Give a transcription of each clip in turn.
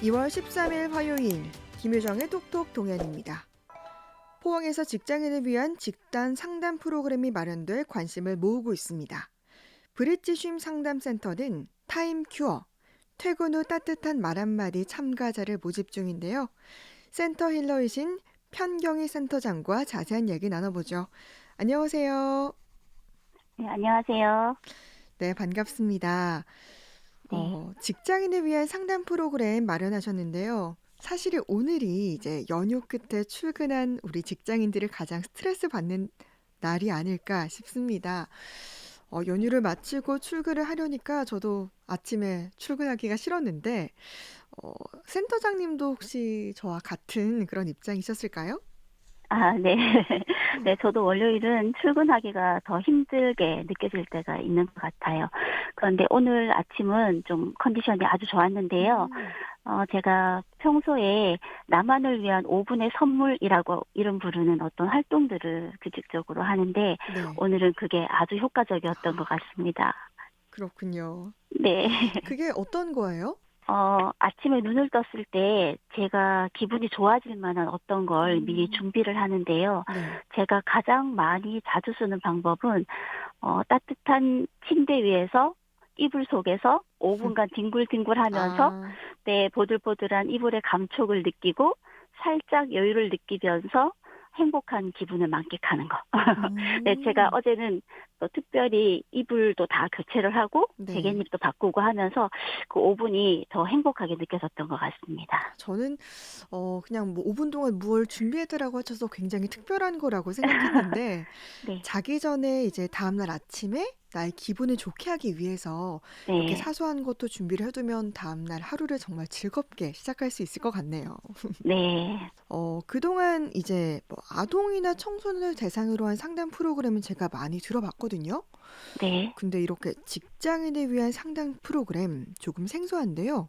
2월 13일 화요일 김효정의 톡톡 동현입니다. 포항에서 직장인을 위한 직단 상담 프로그램이 마련돼 관심을 모으고 있습니다. 브릿지 쉼 상담센터는 타임 큐어, 퇴근 후 따뜻한 말 한마디 참가자를 모집 중인데요. 센터 힐러이신 편경희 센터장과 자세한 얘기 나눠보죠. 안녕하세요. 네, 안녕하세요. 네, 반갑습니다. 네. 직장인을 위한 상담 프로그램 마련하셨는데요. 사실 오늘이 이제 연휴 끝에 출근한 우리 직장인들을 가장 스트레스 받는 날이 아닐까 싶습니다. 연휴를 마치고 출근을 하려니까 저도 아침에 출근하기가 싫었는데, 어, 센터장님도 혹시 저와 같은 그런 입장이셨을까요? 아, 네. 네, 저도 월요일은 출근하기가 더 힘들게 느껴질 때가 있는 것 같아요. 그런데 오늘 아침은 좀 컨디션이 아주 좋았는데요. 음, 제가 평소에 나만을 위한 5분의 선물이라고 이름 부르는 어떤 활동들을 규칙적으로 하는데, 네, 오늘은 그게 아주 효과적이었던 것 같습니다. 그렇군요. 네. 그게 어떤 거예요? 아침에 눈을 떴을 때 제가 기분이 좋아질 만한 어떤 걸 미리 음, 준비를 하는데요. 네. 제가 가장 많이 자주 쓰는 방법은, 따뜻한 침대 위에서 이불 속에서 5분간 뒹굴뒹굴 하면서 아, 내 보들보들한 이불의 감촉을 느끼고 살짝 여유를 느끼면서 행복한 기분을 만끽하는 거. 네, 제가 음, 어제는 또 특별히 이불도 다 교체를 하고 네. 베갯잎도 바꾸고 하면서 그 5분이 더 행복하게 느껴졌던 것 같습니다. 저는 그냥 뭐 5분 동안 뭘 준비해달라고 하셔서 굉장히 특별한 거라고 생각했는데 네, 자기 전에 이제 다음날 아침에 나의 기분을 좋게 하기 위해서 이렇게 네, 사소한 것도 준비를 해두면 다음날 하루를 정말 즐겁게 시작할 수 있을 것 같네요. 네, 그동안 이제 뭐 아동이나 청소년을 대상으로 한 상담 프로그램은 제가 많이 들어봤거든요. 네. 근데 이렇게 직장인을 위한 상담 프로그램 조금 생소한데요.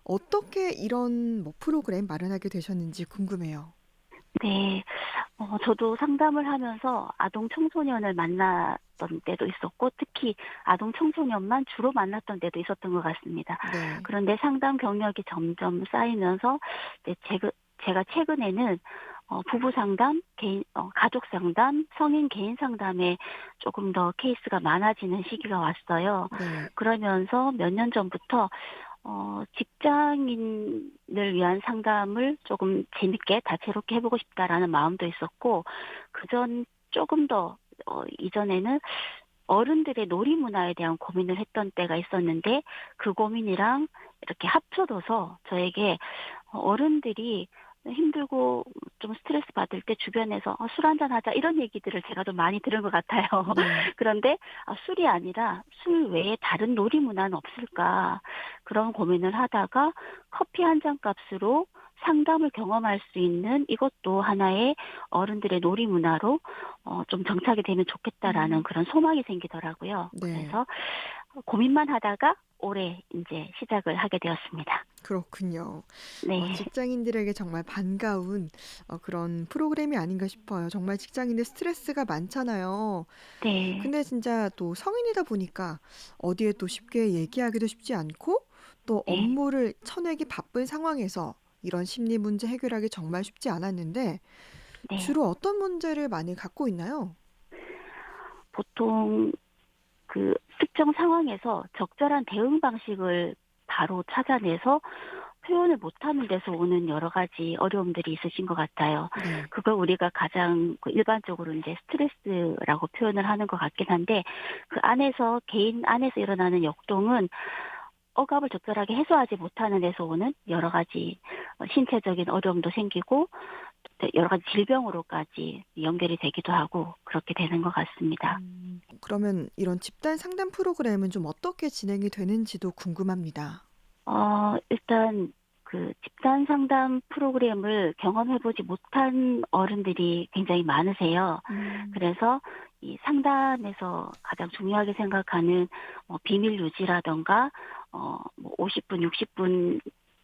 어떻게 이런 뭐 프로그램 마련하게 되셨는지 궁금해요. 네. 저도 상담을 하면서 아동 청소년을 만났던 때도 있었고, 특히 아동 청소년만 주로 만났던 때도 있었던 것 같습니다. 네. 그런데 상담 경력이 점점 쌓이면서, 네, 제가 최근에는 부부 상담, 가족 상담, 성인 개인 상담에 조금 더 케이스가 많아지는 시기가 왔어요. 네. 그러면서 몇 년 전부터 직장인을 위한 상담을 조금 재밌게 다채롭게 해보고 싶다라는 마음도 있었고, 그전 조금 더, 이전에는 어른들의 놀이 문화에 대한 고민을 했던 때가 있었는데, 그 고민이랑 이렇게 합쳐져서 저에게 어른들이 힘들고 좀 스트레스 받을 때 주변에서 술 한잔 하자 이런 얘기들을 제가 좀 많이 들은 것 같아요. 네. 그런데 술이 아니라 술 외에 다른 놀이 문화는 없을까 그런 고민을 하다가 커피 한 잔 값으로 상담을 경험할 수 있는 이것도 하나의 어른들의 놀이 문화로 좀 정착이 되면 좋겠다라는 음. 그런 소망이 생기더라고요. 네. 그래서 고민만 하다가 올해 이제 시작을 하게 되었습니다. 그렇군요. 네. 직장인들에게 정말 반가운 그런 프로그램이 아닌가 싶어요. 정말 직장인들 스트레스가 많잖아요. 네. 근데 진짜 또 성인이다 보니까 어디에 또 쉽게 얘기하기도 쉽지 않고 또 네. 업무를 쳐내기 바쁜 상황에서 이런 심리 문제 해결하기 정말 쉽지 않았는데 네. 주로 어떤 문제를 많이 갖고 있나요? 보통 그 특정 상황에서 적절한 대응 방식을 바로 찾아내서 표현을 못하는 데서 오는 여러 가지 어려움들이 있으신 것 같아요. 네. 그걸 우리가 가장 그 일반적으로 이제 스트레스라고 표현을 하는 것 같긴 한데, 그 안에서 개인 안에서 일어나는 역동은 억압을 적절하게 해소하지 못하는 데서 오는 여러 가지 신체적인 어려움도 생기고 여러 가지 질병으로까지 연결이 되기도 하고 그렇게 되는 것 같습니다. 그러면 이런 집단 상담 프로그램은 좀 어떻게 진행이 되는지도 궁금합니다. 일단 그 집단 상담 프로그램을 경험해보지 못한 어른들이 굉장히 많으세요. 음, 그래서 이 상담에서 가장 중요하게 생각하는 비밀 유지라던가 뭐 50분, 60분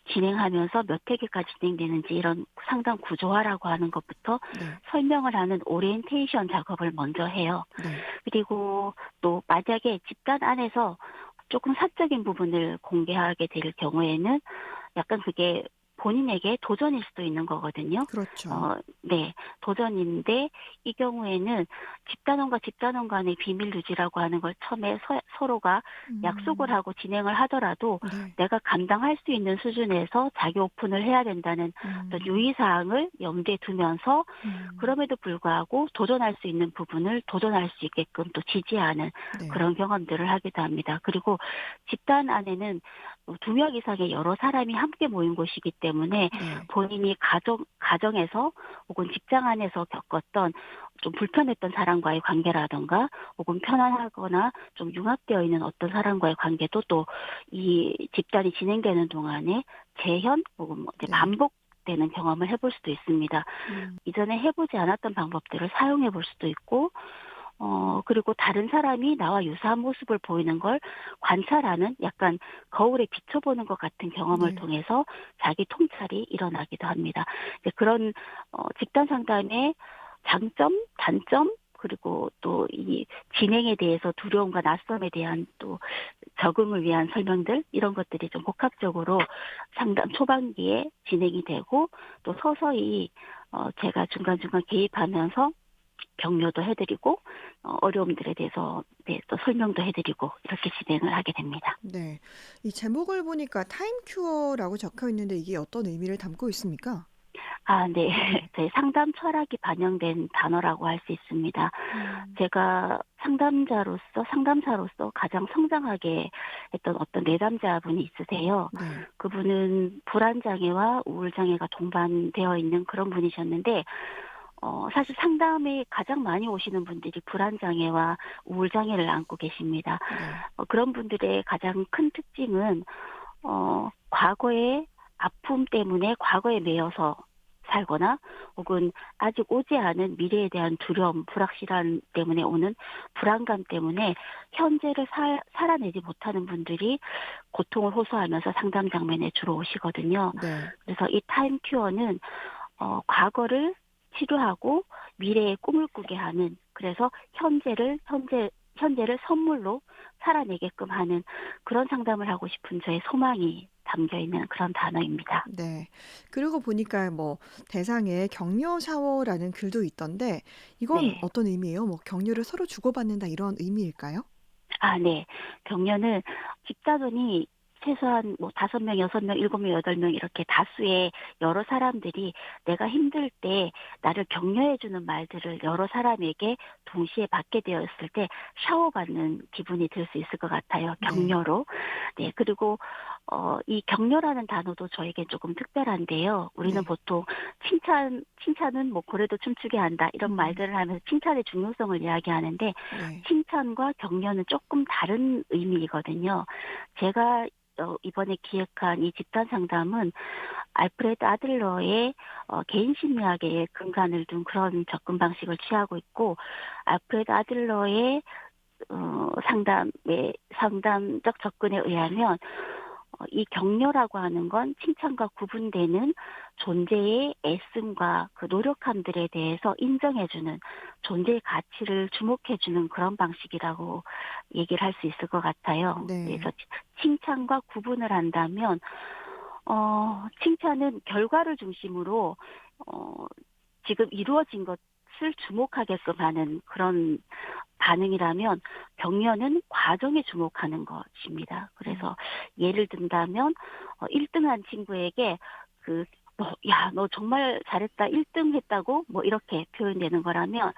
진행하면서 몇 회계까지 진행되는지 이런 상담 구조화라고 하는 것부터 네. 설명을 하는 오리엔테이션 작업을 먼저 해요. 네. 그리고 또 만약에 집단 안에서 조금 사적인 부분을 공개하게 될 경우에는 약간 그게 본인에게 도전일 수도 있는 거거든요. 그렇죠. 네. 도전인데 이 경우에는 집단원과 집단원 간의 비밀 유지라고 하는 걸 처음에 서로가 약속을 음. 하고 진행을 하더라도 네. 내가 감당할 수 있는 수준에서 자기 오픈을 해야 된다는 어떤 음. 유의사항을 염두에 두면서 음. 그럼에도 불구하고 도전할 수 있는 부분을 도전할 수 있게끔 또 지지하는 네. 그런 경험들을 하기도 합니다. 그리고 집단 안에는 2명 이상의 여러 사람이 함께 모인 곳이기 때문에 네. 본인이 가정에서 혹은 직장 안에서 겪었던 좀 불편했던 사람과의 관계라든가 혹은 편안하거나 좀 융합되어 있는 어떤 사람과의 관계도 또 이 집단이 진행되는 동안에 재현 혹은 뭐 이제 네. 반복되는 경험을 해볼 수도 있습니다. 음. 이전에 해보지 않았던 방법들을 사용해 볼 수도 있고, 그리고 다른 사람이 나와 유사한 모습을 보이는 걸 관찰하는 약간 거울에 비춰보는 것 같은 경험을 네. 통해서 자기 통찰이 일어나기도 합니다. 이제 그런 집단 상담의 장점, 단점, 그리고 또 이 진행에 대해서 두려움과 낯섦에 대한 또 적응을 위한 설명들 이런 것들이 좀 복합적으로 상담 초반기에 진행이 되고 또 서서히 제가 중간중간 개입하면서 격려도 해 드리고 어려움들에 대해서 네 또 설명도 해 드리고 이렇게 진행을 하게 됩니다. 네. 이 제목을 보니까 타임 큐어라고 적혀 있는데 이게 어떤 의미를 담고 있습니까? 아 네. 네. 저희 상담 철학이 반영된 단어라고 할 수 있습니다. 음. 제가 상담사로서 가장 성장하게 했던 어떤 내담자분이 있으세요. 네. 그분은 불안 장애와 우울 장애가 동반되어 있는 그런 분이셨는데 사실 상담에 가장 많이 오시는 분들이 불안 장애와 우울 장애를 안고 계십니다. 네. 그런 분들의 가장 큰 특징은 과거의 아픔 때문에 과거에 매여서 살거나 혹은 아직 오지 않은 미래에 대한 두려움, 불확실함 때문에 오는 불안감 때문에 현재를 살아내지 못하는 분들이 고통을 호소하면서 상담 장면에 주로 오시거든요. 네. 그래서 이 타임 큐어는 과거를 치료하고 미래의 꿈을 꾸게 하는, 그래서 현재를 선물로 살아내게끔 하는 그런 상담을 하고 싶은 저의 소망이 담겨 있는 그런 단어입니다. 네. 그러고 보니까 뭐 대상에 격려 샤워라는 글도 있던데 이건 네. 어떤 의미예요? 뭐 격려를 서로 주고받는다 이런 의미일까요? 아 네. 격려는 집단원이 최소한 뭐 5명, 6명, 7명, 8명 이렇게 다수의 여러 사람들이 내가 힘들 때 나를 격려해 주는 말들을 여러 사람에게 동시에 받게 되었을 때 샤워받는 기분이 들 수 있을 것 같아요, 네. 격려로. 네. 그리고 이 격려라는 단어도 저에겐 조금 특별한데요. 우리는 네. 보통 칭찬은 뭐 고래도 춤추게 한다 이런 음. 말들을 하면서 칭찬의 중요성을 이야기하는데 네. 칭찬과 격려는 조금 다른 의미이거든요. 제가 이번에 기획한 이 집단 상담은 알프레드 아들러의 개인 심리학에 근간을 둔 그런 접근 방식을 취하고 있고, 알프레드 아들러의 상담적 접근에 의하면 이 격려라고 하는 건 칭찬과 구분되는 존재의 애씀과 그 노력함들에 대해서 인정해 주는, 존재의 가치를 주목해 주는 그런 방식이라고 얘기를 할 수 있을 것 같아요. 네. 그래서 칭찬과 구분을 한다면 칭찬은 결과를 중심으로 어 지금 이루어진 것을 주목하게끔 하는 그런 반응이라면, 격려는 과정에 주목하는 것입니다. 음. 그래서 예를 든다면 1 등한 친구에게 그 "야 너 정말 잘했다. 1등 했다고?" 뭐 이렇게 표현되는 거라면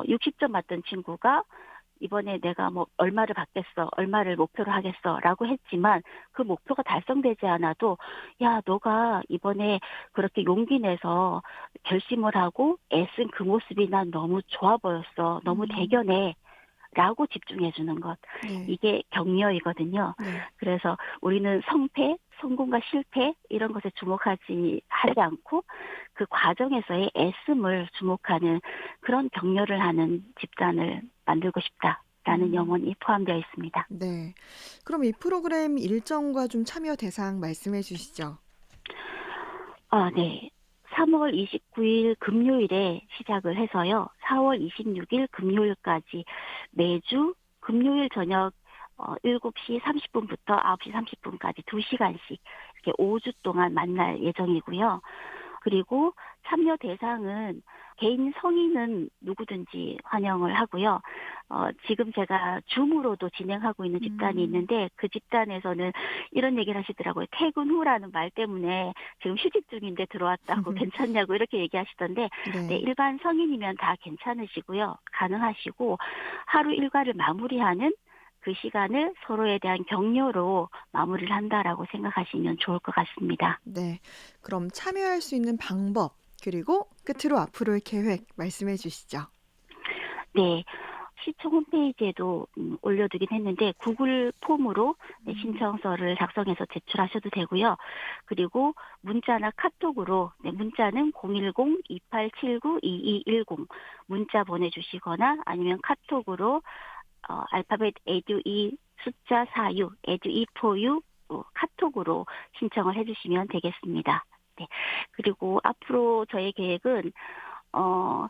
60점 맞던 친구가 "이번에 내가 뭐 얼마를 받겠어. 얼마를 목표로 하겠어."라고 했지만 그 목표가 달성되지 않아도 "야 너가 이번에 그렇게 용기 내서 결심을 하고 애쓴 그 모습이 난 너무 좋아 보였어. 너무 음. 대견해." 라고 집중해 주는 것. 네. 이게 격려이거든요. 네. 그래서 우리는 성패, 성공과 실패 이런 것에 하지 않고 그 과정에서의 애씀을 주목하는 그런 격려를 하는 집단을 만들고 싶다라는 음. 염원이 포함되어 있습니다. 네. 그럼 이 프로그램 일정과 좀 참여 대상 말씀해 주시죠. 아 네. 3월 29일 금요일에 시작을 해서요. 4월 26일 금요일까지 매주 금요일 저녁 7시 30분부터 9시 30분까지 2시간씩 이렇게 5주 동안 만날 예정이고요. 그리고 참여 대상은 개인 성인은 누구든지 환영을 하고요. 지금 제가 줌으로도 진행하고 있는 집단이 음. 있는데 그 집단에서는 이런 얘기를 하시더라고요. 퇴근 후라는 말 때문에 지금 휴직 중인데 들어왔다고 괜찮냐고 이렇게 얘기하시던데 네, 네. 일반 성인이면 다 괜찮으시고요. 가능하시고 하루 일과를 마무리하는 그 시간을 서로에 대한 격려로 마무리를 한다라고 생각하시면 좋을 것 같습니다. 네. 그럼 참여할 수 있는 방법, 그리고 끝으로 앞으로의 계획 말씀해 주시죠. 네. 시청 홈페이지에도 올려두긴 했는데 구글 폼으로 네, 음. 신청서를 작성해서 제출하셔도 되고요. 그리고 문자나 카톡으로 네, 문자는 010-2879-2210 문자 보내주시거나 아니면 카톡으로 알파벳 에듀이 숫자 46 에듀이 포유 카톡으로 신청을 해주시면 되겠습니다. 네. 그리고 앞으로 저의 계획은 어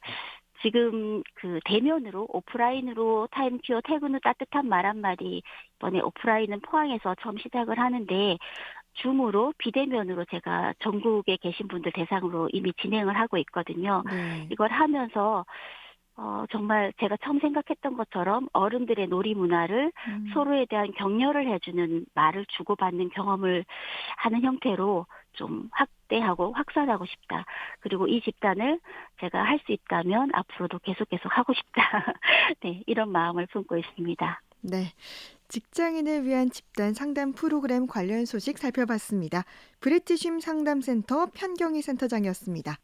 지금 그 대면으로 오프라인으로 타임큐어 퇴근 후 따뜻한 말 한마디 이번에 오프라인은 포항에서 처음 시작을 하는데 줌으로 비대면으로 제가 전국에 계신 분들 대상으로 이미 진행을 하고 있거든요. 네. 이걸 하면서 정말 제가 처음 생각했던 것처럼 어른들의 놀이 문화를 음. 서로에 대한 격려를 해주는 말을 주고받는 경험을 하는 형태로 좀 확대하고 확산하고 싶다. 그리고 이 집단을 제가 할 수 있다면 앞으로도 계속 하고 싶다. 네, 이런 마음을 품고 있습니다. 네. 직장인을 위한 집단 상담 프로그램 관련 소식 살펴봤습니다. 브리티쉼 상담센터 편경희 센터장이었습니다.